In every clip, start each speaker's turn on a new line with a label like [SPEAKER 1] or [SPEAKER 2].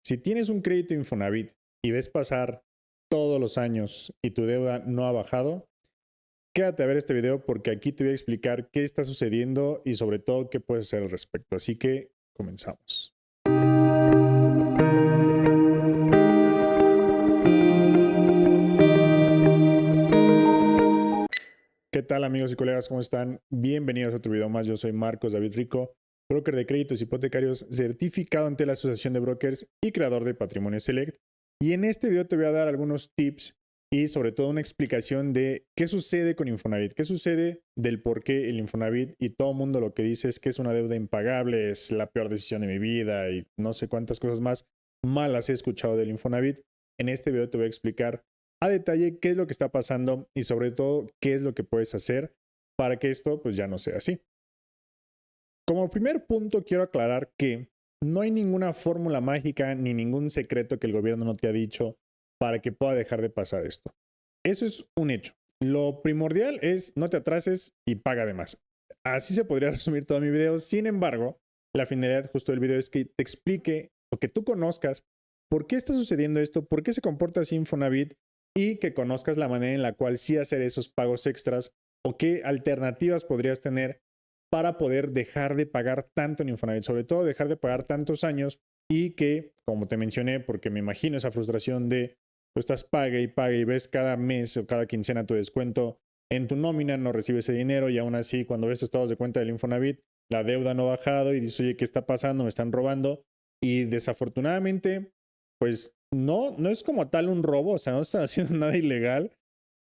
[SPEAKER 1] Si tienes un crédito Infonavit y ves pasar todos los años y tu deuda no ha bajado, quédate a ver este video porque aquí te voy a explicar qué está sucediendo y sobre todo qué puedes hacer al respecto. Así que comenzamos. ¿Qué tal amigos y colegas? ¿Cómo están? Bienvenidos a otro video más. Yo soy Marcos David Rico, broker de créditos hipotecarios certificado ante la Asociación de Brokers y creador de Patrimonio Select. Y en este video te voy a dar algunos tips y sobre todo una explicación de qué sucede con Infonavit, qué sucede del por qué el Infonavit y todo el mundo lo que dice es que es una deuda impagable, es la peor decisión de mi vida y no sé cuántas cosas más malas he escuchado del Infonavit. En este video te voy a explicar a detalle qué es lo que está pasando y sobre todo qué es lo que puedes hacer para que esto pues ya no sea así. Como primer punto quiero aclarar que no hay ninguna fórmula mágica ni ningún secreto que el gobierno no te ha dicho para que pueda dejar de pasar esto. Eso es un hecho. Lo primordial es no te atrases y paga de más. Así se podría resumir todo mi video. Sin embargo, la finalidad justo del video es que te explique o que tú conozcas por qué está sucediendo esto, por qué se comporta así Infonavit y que conozcas la manera en la cual sí hacer esos pagos extras o qué alternativas podrías tener para poder dejar de pagar tanto en Infonavit, sobre todo dejar de pagar tantos años y que, como te mencioné, porque me imagino esa frustración de tú estás pague y ves cada mes o cada quincena tu descuento en tu nómina, no recibes ese dinero y aún así cuando ves tus estados de cuenta del Infonavit, la deuda no ha bajado y dices, oye, ¿qué está pasando? Me están robando y desafortunadamente, pues no es como tal un robo, o sea, no están haciendo nada ilegal,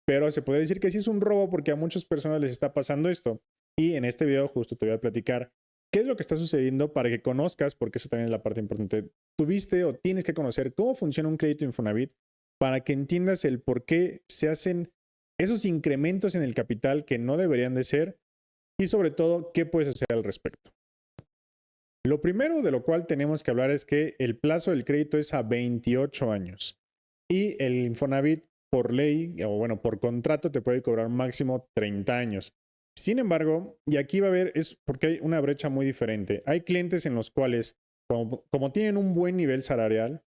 [SPEAKER 1] pero se puede decir que sí es un robo porque a muchas personas les está pasando esto. Y en este video justo te voy a platicar qué es lo que está sucediendo para que conozcas, porque esa también es la parte importante. Tuviste o tienes que conocer cómo funciona un crédito Infonavit para que entiendas el por qué se hacen esos incrementos en el capital que no deberían de ser y sobre todo qué puedes hacer al respecto. Lo primero de lo cual tenemos que hablar es que el plazo del crédito es a 28 años y el Infonavit por ley o bueno, por contrato te puede cobrar máximo 30 años. Sin embargo, y aquí va a haber, es porque hay una brecha muy diferente. Hay clientes en los cuales, como tienen un buen nivel salarial,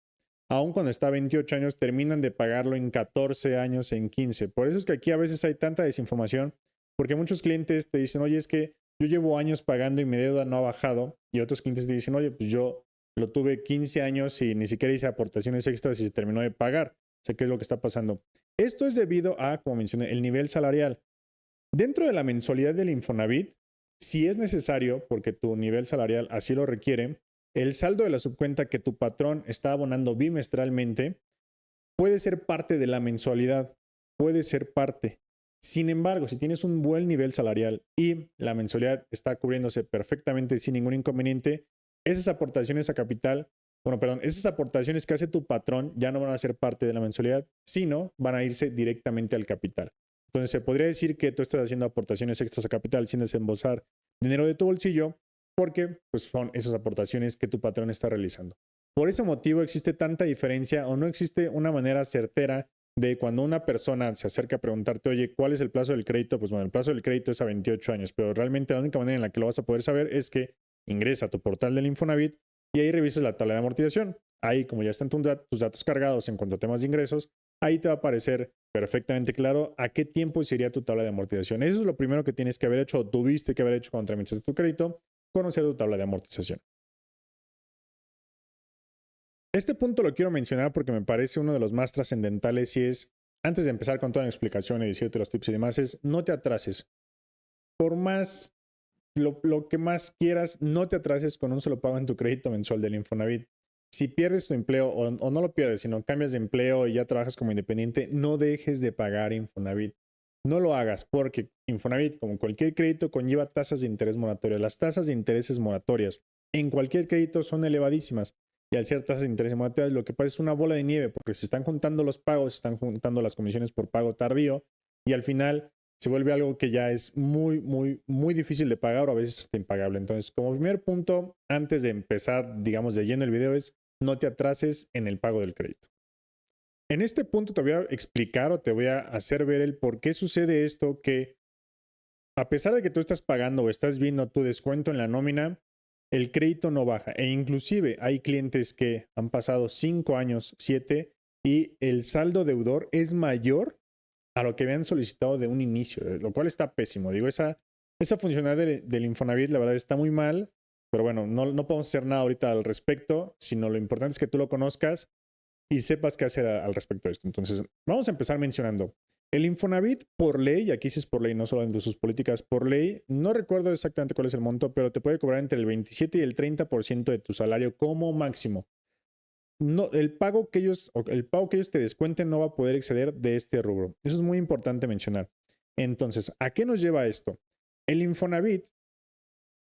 [SPEAKER 1] aun cuando está a 28 años, terminan de pagarlo en 14 años, en 15. Por eso es que aquí a veces hay tanta desinformación, porque muchos clientes te dicen, oye, es que yo llevo años pagando y mi deuda no ha bajado. Y otros clientes te dicen, oye, pues yo lo tuve 15 años y ni siquiera hice aportaciones extras y se terminó de pagar. O sea, ¿qué es lo que está pasando? Esto es debido a, como mencioné, el nivel salarial. Dentro de la mensualidad del Infonavit, si es necesario, porque tu nivel salarial así lo requiere, el saldo de la subcuenta que tu patrón está abonando bimestralmente puede ser parte de la mensualidad, puede ser parte. Sin embargo, si tienes un buen nivel salarial y la mensualidad está cubriéndose perfectamente sin ningún inconveniente, esas aportaciones a capital, esas aportaciones que hace tu patrón ya no van a ser parte de la mensualidad, sino van a irse directamente al capital. Entonces se podría decir que tú estás haciendo aportaciones extras a capital sin desembolsar dinero de tu bolsillo porque pues, son esas aportaciones que tu patrón está realizando. Por ese motivo existe tanta diferencia o no existe una manera certera de cuando una persona se acerca a preguntarte, oye, ¿cuál es el plazo del crédito? Pues bueno, el plazo del crédito es a 28 años, pero realmente la única manera en la que lo vas a poder saber es que ingresa a tu portal del Infonavit y ahí revisas la tabla de amortización. Ahí, como ya están tus datos cargados en cuanto a temas de ingresos, ahí te va a aparecer perfectamente claro a qué tiempo sería tu tabla de amortización. Eso es lo primero que tienes que haber hecho o tuviste que haber hecho cuando tramitaste tu crédito, conocer tu tabla de amortización. Este punto lo quiero mencionar porque me parece uno de los más trascendentales y es, antes de empezar con toda la explicación y decirte los tips y demás, es no te atrases. Por más, lo que más quieras, no te atrases con un solo pago en tu crédito mensual del Infonavit. Si pierdes tu empleo o no lo pierdes, sino cambias de empleo y ya trabajas como independiente, no dejes de pagar Infonavit. No lo hagas porque Infonavit, como cualquier crédito, conlleva tasas de interés moratorias. Las tasas de intereses moratorias en cualquier crédito son elevadísimas. Y al ser tasas de interés moratorias, lo que pasa es una bola de nieve porque se están juntando los pagos, se están juntando las comisiones por pago tardío y al final se vuelve algo que ya es muy difícil de pagar o a veces hasta impagable. Entonces, como primer punto, antes de empezar, digamos, de lleno el video es no te atrases en el pago del crédito. En este punto te voy a explicar o te voy a hacer ver el por qué sucede esto que a pesar de que tú estás pagando o estás viendo tu descuento en la nómina, el crédito no baja. E inclusive hay clientes que han pasado 5 años, 7, y el saldo deudor es mayor a lo que habían solicitado de un inicio, lo cual está pésimo. Digo, esa funcionalidad del Infonavit, la verdad, está muy mal, pero bueno, no podemos hacer nada ahorita al respecto, sino lo importante es que tú lo conozcas y sepas qué hacer al respecto de esto. Entonces, vamos a empezar mencionando. El Infonavit por ley, y aquí sí es por ley, no solo de sus políticas, por ley, no recuerdo exactamente cuál es el monto, pero te puede cobrar entre el 27 y el 30% de tu salario como máximo. No, el pago que ellos te descuenten no va a poder exceder de este rubro. Eso es muy importante mencionar. Entonces, ¿a qué nos lleva esto? El Infonavit,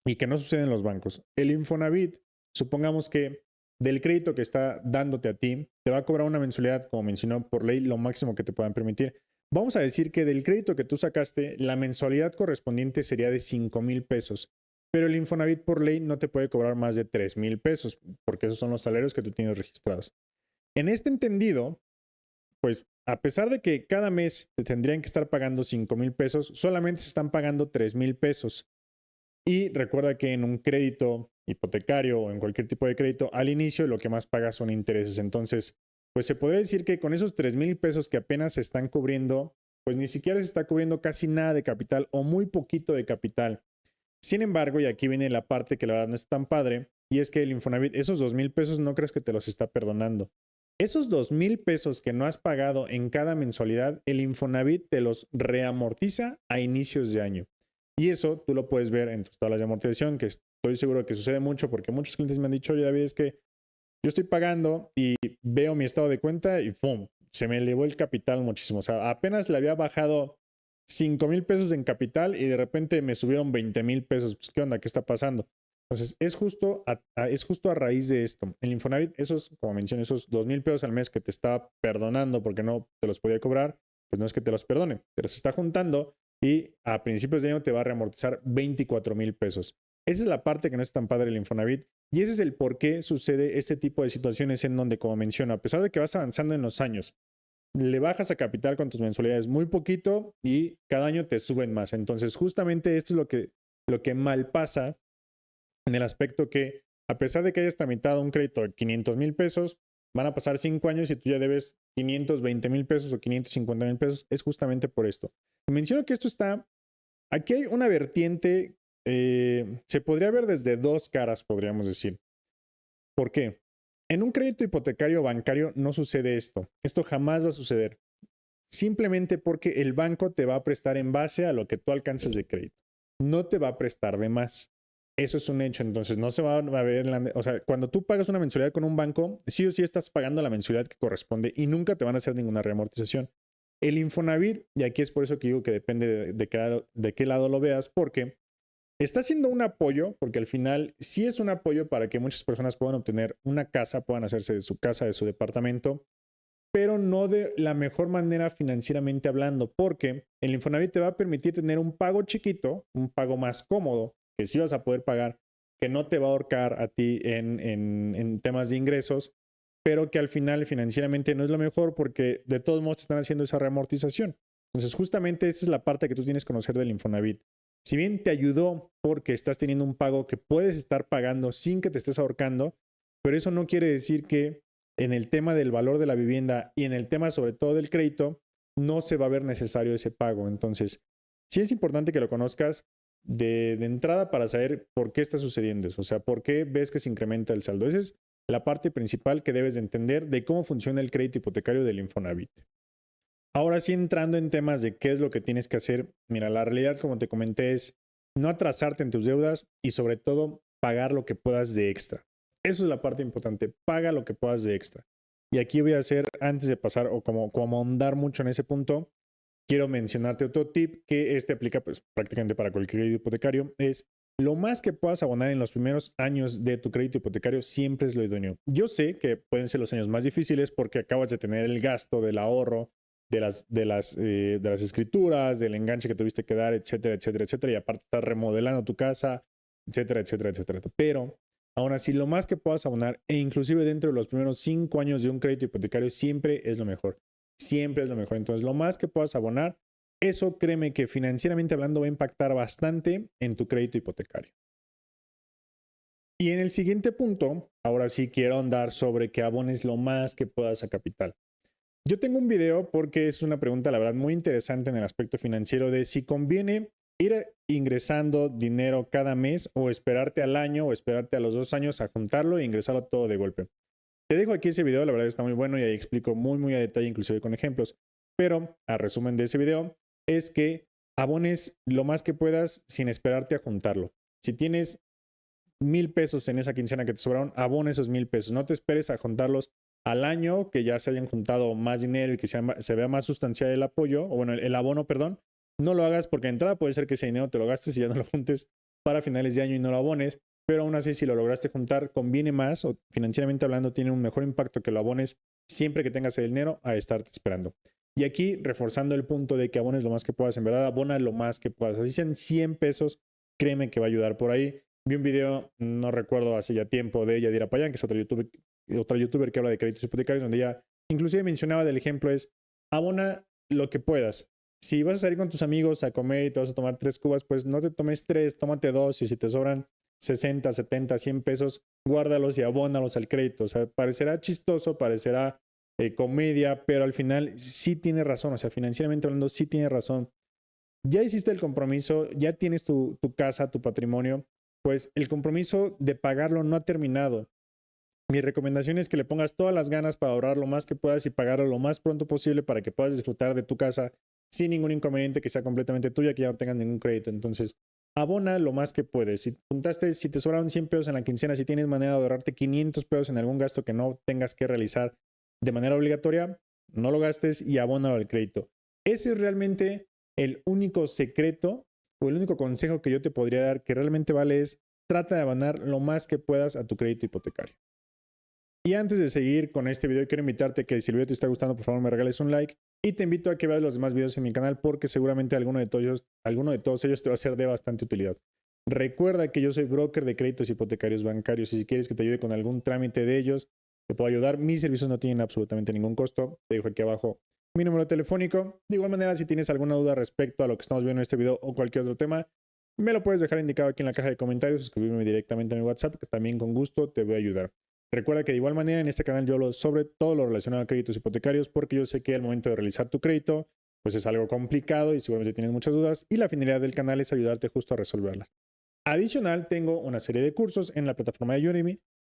[SPEAKER 1] y que no sucede en los bancos, el Infonavit, supongamos que del crédito que está dándote a ti, te va a cobrar una mensualidad, como mencionó por ley, lo máximo que te puedan permitir. Vamos a decir que del crédito que tú sacaste, la mensualidad correspondiente sería de 5,000 pesos, pero el Infonavit por ley no te puede cobrar más de 3,000 pesos, porque esos son los salarios que tú tienes registrados. En este entendido, pues a pesar de que cada mes te tendrían que estar pagando 5,000 pesos, solamente se están pagando 3,000 pesos. Y recuerda que en un crédito hipotecario o en cualquier tipo de crédito, al inicio lo que más pagas son intereses. Entonces, pues se podría decir que con esos 3,000 pesos que apenas se están cubriendo, pues ni siquiera se está cubriendo casi nada de capital o muy poquito de capital. Sin embargo, y aquí viene la parte que la verdad no es tan padre, y es que el Infonavit, esos 2,000 pesos no crees que te los está perdonando. Esos 2,000 pesos que no has pagado en cada mensualidad, el Infonavit te los reamortiza a inicios de año. Y eso tú lo puedes ver en tus tablas de amortización, que estoy seguro que sucede mucho porque muchos clientes me han dicho, oye David, es que yo estoy pagando y veo mi estado de cuenta y ¡pum! Se me elevó el capital muchísimo. O sea, apenas le había bajado 5,000 pesos en capital y de repente me subieron 20,000 pesos. Pues, ¿qué onda? ¿Qué está pasando? Entonces, es justo a raíz de esto. El Infonavit, como mencioné, esos 2,000 pesos al mes que te está perdonando porque no te los podía cobrar, pues no es que te los perdone, te los está juntando y a principios de año te va a reamortizar 24,000 pesos. Esa es la parte que no es tan padre el Infonavit y ese es el por qué sucede este tipo de situaciones en donde, como menciono, a pesar de que vas avanzando en los años, le bajas a capital con tus mensualidades muy poquito y cada año te suben más. Entonces, justamente esto es lo que mal pasa en el aspecto que, a pesar de que hayas tramitado un crédito de 500,000 pesos, van a pasar 5 años y tú ya debes 520,000 pesos o 550,000 pesos. Es justamente por esto. Menciono que esto está. Aquí hay una vertiente. Se podría ver desde dos caras, podríamos decir. ¿Por qué? En un crédito hipotecario bancario no sucede esto. Esto jamás va a suceder. Simplemente porque el banco te va a prestar en base a lo que tú alcances de crédito. No te va a prestar de más. Eso es un hecho. Entonces no se va a ver. O sea, cuando tú pagas una mensualidad con un banco, sí o sí estás pagando la mensualidad que corresponde y nunca te van a hacer ninguna reamortización. El Infonavit, y aquí es por eso que digo que depende de qué lado lo veas, porque está siendo un apoyo, porque al final sí es un apoyo para que muchas personas puedan obtener una casa, puedan hacerse de su casa, de su departamento, pero no de la mejor manera financieramente hablando, porque el Infonavit te va a permitir tener un pago chiquito, un pago más cómodo, que sí vas a poder pagar, que no te va a ahorcar a ti en temas de ingresos, pero que al final financieramente no es lo mejor porque de todos modos te están haciendo esa reamortización. Entonces, justamente esa es la parte que tú tienes que conocer del Infonavit. Si bien te ayudó porque estás teniendo un pago que puedes estar pagando sin que te estés ahorcando, pero eso no quiere decir que en el tema del valor de la vivienda y en el tema sobre todo del crédito, no se va a ver necesario ese pago. Entonces, sí es importante que lo conozcas de entrada para saber por qué está sucediendo eso, o sea, por qué ves que se incrementa el saldo. Esa es la parte principal que debes de entender de cómo funciona el crédito hipotecario del Infonavit. Ahora sí, entrando en temas de qué es lo que tienes que hacer, mira, la realidad, como te comenté, es no atrasarte en tus deudas y sobre todo pagar lo que puedas de extra. Eso es la parte importante, paga lo que puedas de extra. Y aquí voy a hacer, antes de pasar o como ahondar mucho en ese punto, quiero mencionarte otro tip que aplica pues prácticamente para cualquier crédito hipotecario, es lo más que puedas abonar en los primeros años de tu crédito hipotecario siempre es lo idóneo. Yo sé que pueden ser los años más difíciles porque acabas de tener el gasto del ahorro, de las escrituras, del enganche que tuviste que dar, etcétera, etcétera, etcétera, y aparte estás remodelando tu casa, etcétera, etcétera, etcétera. Pero aún así, lo más que puedas abonar, e inclusive dentro de los primeros 5 años de un crédito hipotecario, siempre es lo mejor. Siempre es lo mejor. Entonces, lo más que puedas abonar, eso créeme que financieramente hablando va a impactar bastante en tu crédito hipotecario. Y en el siguiente punto, ahora sí quiero andar sobre que abones lo más que puedas a capital. Yo tengo un video porque es una pregunta, la verdad, muy interesante en el aspecto financiero de si conviene ir ingresando dinero cada mes o esperarte al año o esperarte a los 2 años a juntarlo e ingresarlo todo de golpe. Te dejo aquí ese video, la verdad está muy bueno y ahí explico muy a detalle, inclusive con ejemplos. Pero a resumen de ese video es que abones lo más que puedas sin esperarte a juntarlo. Si tienes 1,000 pesos en esa quincena que te sobraron, abona esos 1,000 pesos. No te esperes a juntarlos al año, que ya se hayan juntado más dinero y que se vea más sustancial el apoyo, o bueno, el abono, perdón. No lo hagas porque de entrada puede ser que ese dinero te lo gastes y ya no lo juntes para finales de año y no lo abones, pero aún así si lo lograste juntar, conviene más o financieramente hablando tiene un mejor impacto que lo abones siempre que tengas el dinero a estarte esperando. Y aquí reforzando el punto de que abones lo más que puedas, en verdad abona lo más que puedas. Así sean 100 pesos, créeme que va a ayudar por ahí. Vi un video, no recuerdo hace ya tiempo, de Yadira Payán, que es otra youtuber que habla de créditos hipotecarios, donde ella inclusive mencionaba del ejemplo es, abona lo que puedas. Si vas a salir con tus amigos a comer y te vas a tomar 3 cubas, pues no te tomes 3, tómate 2 y si te sobran 60, 70, 100 pesos, guárdalos y abónalos al crédito. O sea, parecerá chistoso, parecerá comedia, pero al final sí tiene razón. O sea, financieramente hablando, sí tiene razón. Ya hiciste el compromiso, ya tienes tu casa, tu patrimonio, pues el compromiso de pagarlo no ha terminado. Mi recomendación es que le pongas todas las ganas para ahorrar lo más que puedas y pagarlo lo más pronto posible para que puedas disfrutar de tu casa sin ningún inconveniente, que sea completamente tuya, que ya no tengas ningún crédito. Entonces, abona lo más que puedes. Si te sobraron 100 pesos en la quincena, si tienes manera de ahorrarte 500 pesos en algún gasto que no tengas que realizar de manera obligatoria, no lo gastes y abónalo al crédito. Ese es realmente el único secreto o el único consejo que yo te podría dar que realmente vale es trata de abonar lo más que puedas a tu crédito hipotecario. Y antes de seguir con este video, quiero invitarte a que si el video te está gustando, por favor me regales un like y te invito a que veas los demás videos en mi canal porque seguramente alguno de todos ellos te va a ser de bastante utilidad. Recuerda que yo soy broker de créditos hipotecarios bancarios y si quieres que te ayude con algún trámite de ellos, te puedo ayudar. Mis servicios no tienen absolutamente ningún costo. Te dejo aquí abajo mi número telefónico. De igual manera, si tienes alguna duda respecto a lo que estamos viendo en este video o cualquier otro tema, me lo puedes dejar indicado aquí en la caja de comentarios, escribirme directamente a mi WhatsApp, que también con gusto te voy a ayudar. Recuerda que de igual manera en este canal yo hablo sobre todo lo relacionado a créditos hipotecarios porque yo sé que al momento de realizar tu crédito pues es algo complicado y seguramente tienes muchas dudas y la finalidad del canal es ayudarte justo a resolverlas. Adicional, tengo una serie de cursos en la plataforma de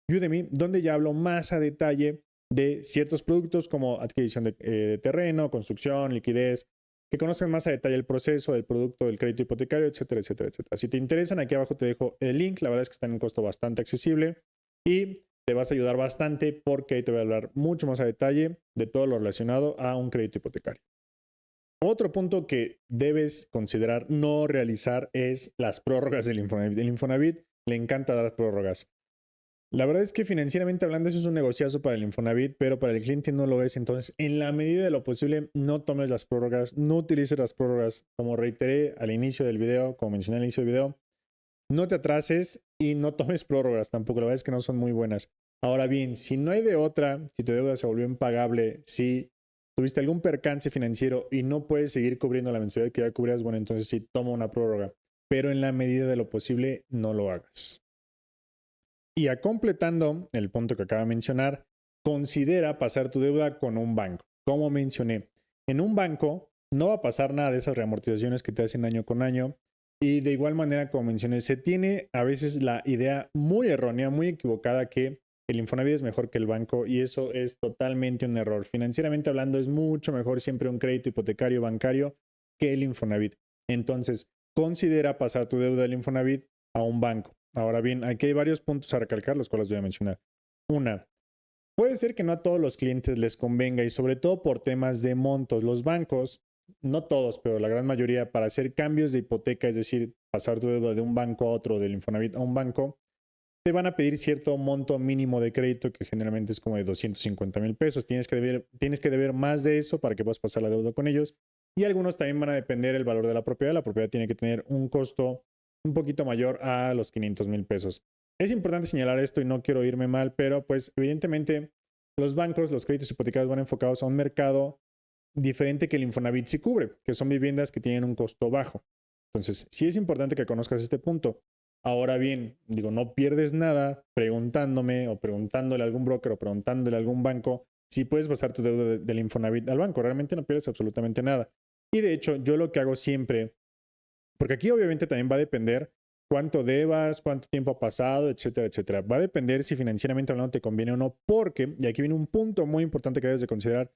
[SPEAKER 1] Udemy donde ya hablo más a detalle de ciertos productos como adquisición de terreno, construcción, liquidez, que conozcan más a detalle el proceso del producto del crédito hipotecario, etcétera, etcétera, etcétera. Si te interesan, aquí abajo te dejo el link. La verdad es que está en un costo bastante accesible y te vas a ayudar bastante porque ahí te voy a hablar mucho más a detalle de todo lo relacionado a un crédito hipotecario. Otro punto que debes considerar no realizar es las prórrogas del Infonavit. El Infonavit le encanta dar prórrogas. La verdad es que financieramente hablando eso es un negociazo para el Infonavit, pero para el cliente no lo es. Entonces, en la medida de lo posible, no tomes las prórrogas, no utilices las prórrogas. Como reiteré al inicio del video, como mencioné al inicio del video, no te atrases y no tomes prórrogas tampoco. La verdad es que no son muy buenas. Ahora bien, si no hay de otra, si tu deuda se volvió impagable, si tuviste algún percance financiero y no puedes seguir cubriendo la mensualidad que ya cubrías, bueno, entonces sí, toma una prórroga. Pero en la medida de lo posible, no lo hagas. Y a completando el punto que acabo de mencionar, considera pasar tu deuda con un banco. Como mencioné, en un banco no va a pasar nada de esas reamortizaciones que te hacen año con año. Y de igual manera, como mencioné, se tiene a veces la idea muy errónea, muy equivocada que el Infonavit es mejor que el banco y eso es totalmente un error. Financieramente hablando, es mucho mejor siempre un crédito hipotecario bancario que el Infonavit. Entonces, considera pasar tu deuda del Infonavit a un banco. Ahora bien, aquí hay varios puntos a recalcar, los cuales voy a mencionar. Una, puede ser que no a todos los clientes les convenga y sobre todo por temas de montos. Los bancos, no todos, pero la gran mayoría, para hacer cambios de hipoteca, es decir, pasar tu deuda de un banco a otro, del Infonavit a un banco, te van a pedir cierto monto mínimo de crédito que generalmente es como de 250,000 pesos. Tienes que deber más de eso para que puedas pasar la deuda con ellos. Y algunos también van a depender del valor de la propiedad. La propiedad tiene que tener un costo un poquito mayor a los 500,000 pesos. Es importante señalar esto y no quiero irme mal, pero pues evidentemente los bancos, los créditos hipotecarios van enfocados a un mercado diferente que el Infonavit sí cubre, que son viviendas que tienen un costo bajo. Entonces, sí es importante que conozcas este punto. Ahora bien, digo, no pierdes nada preguntándome o preguntándole a algún broker o preguntándole a algún banco si puedes pasar tu deuda del Infonavit al banco. Realmente no pierdes absolutamente nada. Y de hecho, yo lo que hago siempre, porque aquí obviamente también va a depender cuánto debas, cuánto tiempo ha pasado, etcétera, etcétera. Va a depender si financieramente hablando te conviene o no, porque, y aquí viene un punto muy importante que debes de considerar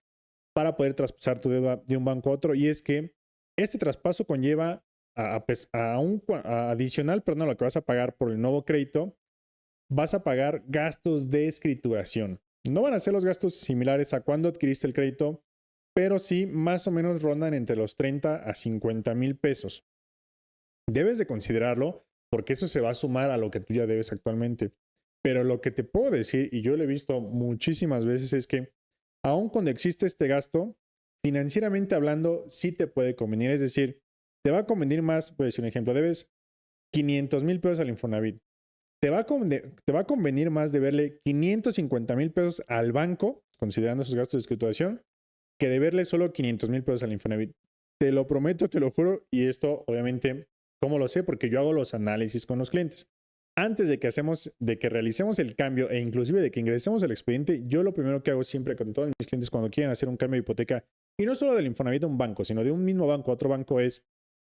[SPEAKER 1] para poder traspasar tu deuda de un banco a otro, y es que este traspaso conlleva adicional, perdón, lo que vas a pagar por el nuevo crédito, vas a pagar gastos de escrituración. No van a ser los gastos similares a cuando adquiriste el crédito, pero sí más o menos rondan entre los 30 a 50 mil pesos. Debes de considerarlo porque eso se va a sumar a lo que tú ya debes actualmente. Pero lo que te puedo decir, y yo lo he visto muchísimas veces, es que aun cuando existe este gasto, financieramente hablando, sí te puede convenir. Es decir, te va a convenir más, voy a decir un ejemplo, debes 500 mil pesos al Infonavit. Te va a convenir más de verle 550 mil pesos al banco, considerando sus gastos de escrituración, que de verle solo 500 mil pesos al Infonavit. Te lo prometo, te lo juro, y esto obviamente, ¿cómo lo sé? Porque yo hago los análisis con los clientes. Antes de que realicemos el cambio e inclusive de que ingresemos el expediente, yo lo primero que hago siempre con todos mis clientes cuando quieren hacer un cambio de hipoteca, y no solo del Infonavit a un banco, sino de un mismo banco a otro banco, es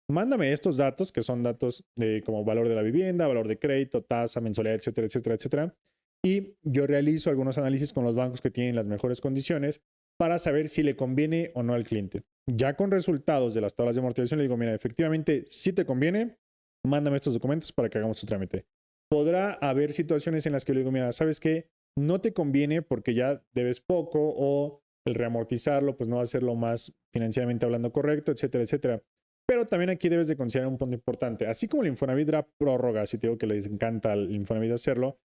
[SPEAKER 1] mándame estos datos, que son datos de como valor de la vivienda, valor de crédito, tasa, mensualidad, etcétera, etcétera, etcétera. Y yo realizo algunos análisis con los bancos que tienen las mejores condiciones para saber si le conviene o no al cliente. Ya con resultados de las tablas de amortización le digo, mira, efectivamente, si te conviene, mándame estos documentos para que hagamos tu trámite. Podrá haber situaciones en las que le digo, mira, ¿sabes qué? No te conviene porque ya debes poco o el reamortizarlo pues no va a ser lo más financieramente hablando correcto, etcétera, etcétera. Pero también aquí debes de considerar un punto importante. Así como el Infonavit da prórroga, si te digo que les encanta al Infonavit hacerlo,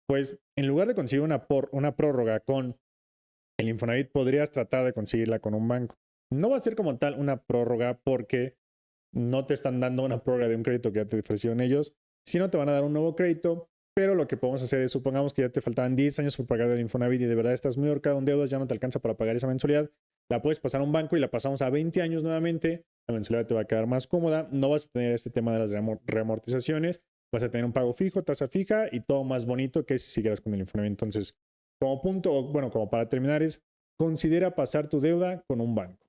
[SPEAKER 1] pues en lugar de conseguir una prórroga con el Infonavit, podrías tratar de conseguirla con un banco. No va a ser como tal una prórroga porque no te están dando una prórroga de un crédito que ya te ofrecieron ellos, sino te van a dar un nuevo crédito, pero lo que podemos hacer es, supongamos que ya te faltaban 10 años por pagar el Infonavit y de verdad estás muy ahorcado en deudas, ya no te alcanza para pagar esa mensualidad, la puedes pasar a un banco y la pasamos a 20 años nuevamente, la mensualidad te va a quedar más cómoda, no vas a tener este tema de las reamortizaciones, vas a tener un pago fijo, tasa fija y todo más bonito que si siguieras con el Infonavit. Entonces, como punto, bueno, como para terminar es, considera pasar tu deuda con un banco.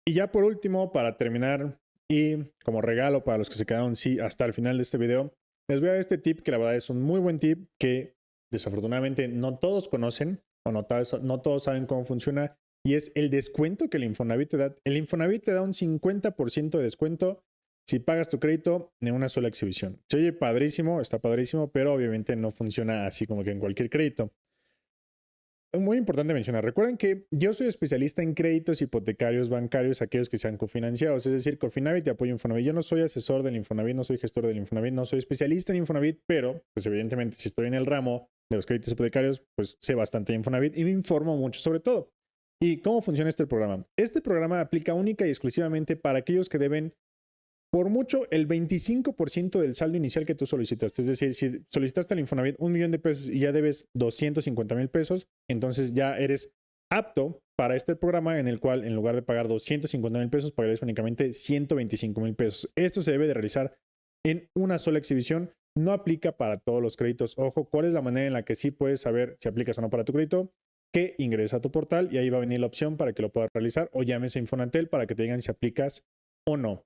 [SPEAKER 1] Y ya por último, para terminar y como regalo para los que se quedaron sí hasta el final de este video, les voy a dar este tip que la verdad es un muy buen tip que desafortunadamente no todos conocen o no todos saben cómo funciona, y es el descuento que el Infonavit te da. El Infonavit te da un 50% de descuento si pagas tu crédito en una sola exhibición. Se oye padrísimo, está padrísimo, pero obviamente no funciona así como que en cualquier crédito. Muy importante mencionar, recuerden que yo soy especialista en créditos hipotecarios bancarios, aquellos que sean cofinanciados, es decir, Cofinavit y apoyo Infonavit. Yo no soy asesor del Infonavit, no soy gestor del Infonavit, no soy especialista en Infonavit, pero pues evidentemente si estoy en el ramo de los créditos hipotecarios, pues sé bastante de Infonavit y me informo mucho sobre todo. ¿Y cómo funciona este programa? Este programa aplica única y exclusivamente para aquellos que deben por mucho el 25% del saldo inicial que tú solicitaste. Es decir, si solicitaste al Infonavit 1 millón de pesos y ya debes 250 mil pesos, entonces ya eres apto para este programa en el cual en lugar de pagar 250 mil pesos, pagarías únicamente 125 mil pesos. Esto se debe de realizar en una sola exhibición. No aplica para todos los créditos. Ojo, ¿cuál es la manera en la que sí puedes saber si aplicas o no para tu crédito? Que ingresa a tu portal y ahí va a venir la opción para que lo puedas realizar, o llames a Infonantel para que te digan si aplicas o no.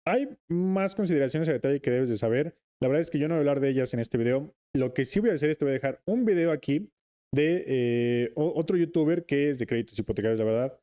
[SPEAKER 1] Hay más consideraciones a detalle que debes de saber. La verdad es que yo no voy a hablar de ellas en este video. Lo que sí voy a hacer es te voy a dejar un video aquí de otro youtuber que es de créditos hipotecarios, la verdad.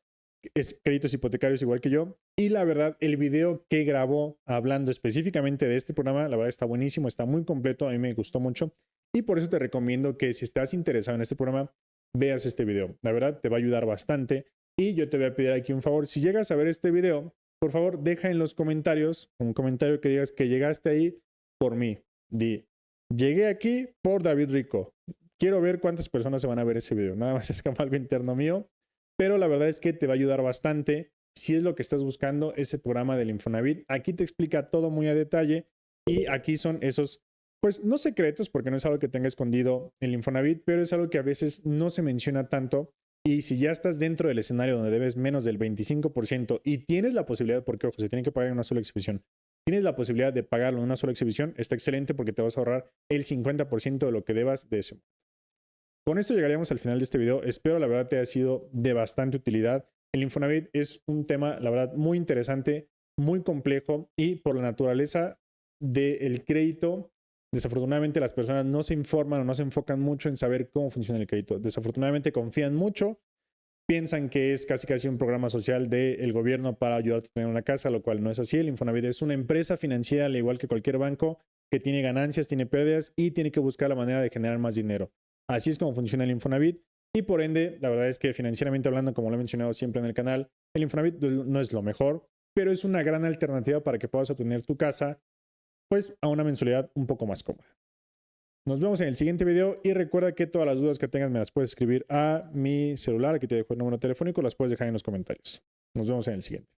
[SPEAKER 1] Es créditos hipotecarios igual que yo. Y la verdad, el video que grabó hablando específicamente de este programa, la verdad está buenísimo, está muy completo, a mí me gustó mucho. Y por eso te recomiendo que si estás interesado en este programa, veas este video. La verdad, te va a ayudar bastante. Y yo te voy a pedir aquí un favor. Si llegas a ver este video, por favor, deja en los comentarios un comentario que digas que llegaste ahí por mí. Di, llegué aquí por David Rico. Quiero ver cuántas personas se van a ver ese video. Nada más es como algo interno mío, pero la verdad es que te va a ayudar bastante si es lo que estás buscando, ese programa del Infonavit. Aquí te explica todo muy a detalle y aquí son esos, pues no secretos, porque no es algo que tenga escondido el Infonavit, pero es algo que a veces no se menciona tanto. Y si ya estás dentro del escenario donde debes menos del 25% y tienes la posibilidad, porque ojo, se tiene que pagar en una sola exhibición, tienes la posibilidad de pagarlo en una sola exhibición, está excelente porque te vas a ahorrar el 50% de lo que debas de ese monto. Con esto llegaríamos al final de este video. Espero la verdad te haya sido de bastante utilidad. El Infonavit es un tema, la verdad, muy interesante, muy complejo y por la naturaleza del crédito, desafortunadamente las personas no se informan o no se enfocan mucho en saber cómo funciona el crédito. Desafortunadamente confían mucho, piensan que es casi un programa social del gobierno para ayudarte a tener una casa, lo cual no es así. El Infonavit es una empresa financiera, al igual que cualquier banco, que tiene ganancias, tiene pérdidas y tiene que buscar la manera de generar más dinero. Así es como funciona el Infonavit y por ende, la verdad es que financieramente hablando, como lo he mencionado siempre en el canal, el Infonavit no es lo mejor, pero es una gran alternativa para que puedas obtener tu casa pues a una mensualidad un poco más cómoda. Nos vemos en el siguiente video y recuerda que todas las dudas que tengas me las puedes escribir a mi celular, aquí te dejo el número telefónico, las puedes dejar en los comentarios. Nos vemos en el siguiente.